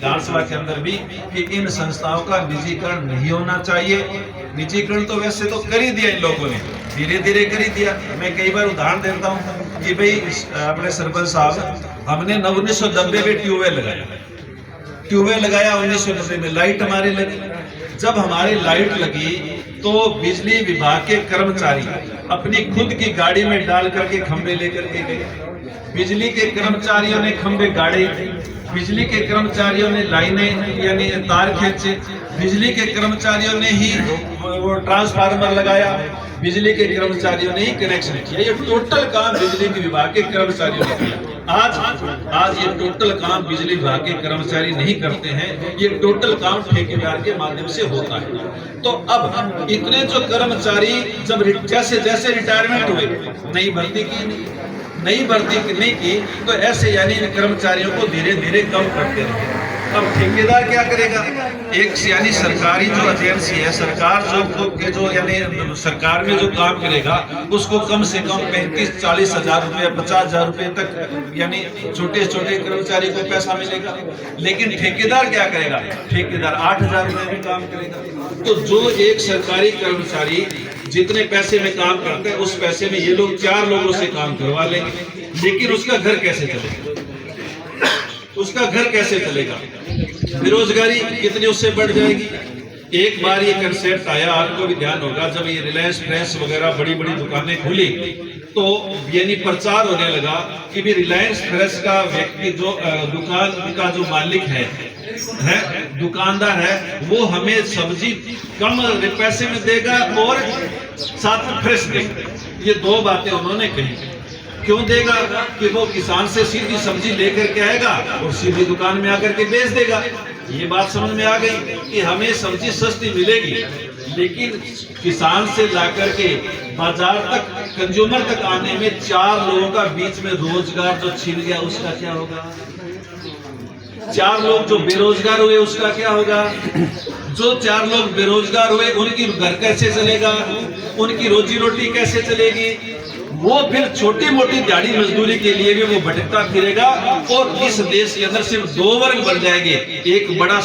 विधानसभा के अंदर भी कि इन संस्थाओं का निजीकरण नहीं होना चाहिए। निजीकरण तो वैसे तो कर ही दिया इन लोगों ने, धीरे धीरे कर ही दिया। मैं कई बार उदाहरण देता हूँ कि भाई अपने सरपंच साहब, हमने 1990 में ट्यूबवेल लगाया 1990 में, लाइट हमारी लगी। जब हमारी लाइट लगी तो बिजली विभाग के कर्मचारी अपनी खुद की गाड़ी में डाल करके खंभे लेकर के गए। बिजली के कर्मचारियों ने खंभे गाड़े, बिजली के कर्मचारियों ने लाइनें यानी तार खींचे, बिजली के कर्मचारियों ने ही वो ट्रांसफार्मर लगाया, बिजली के कर्मचारियों ने ही कनेक्शन किया। ये टोटल काम बिजली के विभाग के कर्मचारियों ने किया। आज ये टोटल काम बिजली विभाग के कर्मचारी नहीं करते हैं, ये टोटल काम ठेकेदार के माध्यम से होता है। तो अब इतने जो कर्मचारी जब जैसे जैसे रिटायरमेंट हुए, नई भर्ती नहीं की, तो ऐसे यानी इन कर्मचारियों को धीरे धीरे कम करते रहे। अब ठेकेदार क्या करेगा? एक यानी सरकारी जो एजेंसी है, सरकार जो यानी सरकार में जो काम करेगा उसको कम से कम 35-40 हजार रुपये, 50 हजार रुपये तक यानी छोटे छोटे कर्मचारी को पैसा मिलेगा। लेकिन ठेकेदार क्या करेगा? ठेकेदार 8 हजार रुपये में काम करेगा। तो जो एक सरकारी कर्मचारी जितने पैसे में काम करते हैं, उस पैसे में ये लोग 4 लोगों से काम करवा लेंगे। लेकिन उसका घर कैसे चलेगा? बेरोजगारी कितनी उससे बढ़ जाएगी। एक बार ये कंसेप्ट आया, आपको भी ध्यान होगा, जब ये रिलायंस फ्रेश वगैरह बड़ी बड़ी दुकानें खुली तो यानी प्रचार होने लगा कि भी रिलायंस फ्रेश का व्यक्ति जो दुकान का जो मालिक है दुकानदार है, वो हमें सब्जी कम पैसे में देगा और साथ में फ्रेश देगा। ये 2 बातें उन्होंने कही। क्यों देगा? कि वो किसान से सीधी सब्जी लेकर के आएगा और सीधी दुकान में आकर के बेच देगा। ये बात समझ में आ गई कि हमें सब्जी सस्ती मिलेगी, लेकिन किसान से लाकर के बाजार तक, कंज्यूमर तक आने में 4 लोगों का बीच में रोजगार जो छीन गया, उसका क्या होगा? 4 लोग जो बेरोजगार हुए, उसका क्या होगा? जो 4 लोग बेरोजगार हुए, उनकी घर कैसे चलेगा? उनकी रोजी रोटी कैसे चलेगी? वो फिर छोटी मोटी दिहाड़ी मजदूरी के लिए भी वो भटकता फिरेगा और इस देश के अंदर सिर्फ 2 वर्ग बन जाएंगे, एक बड़ा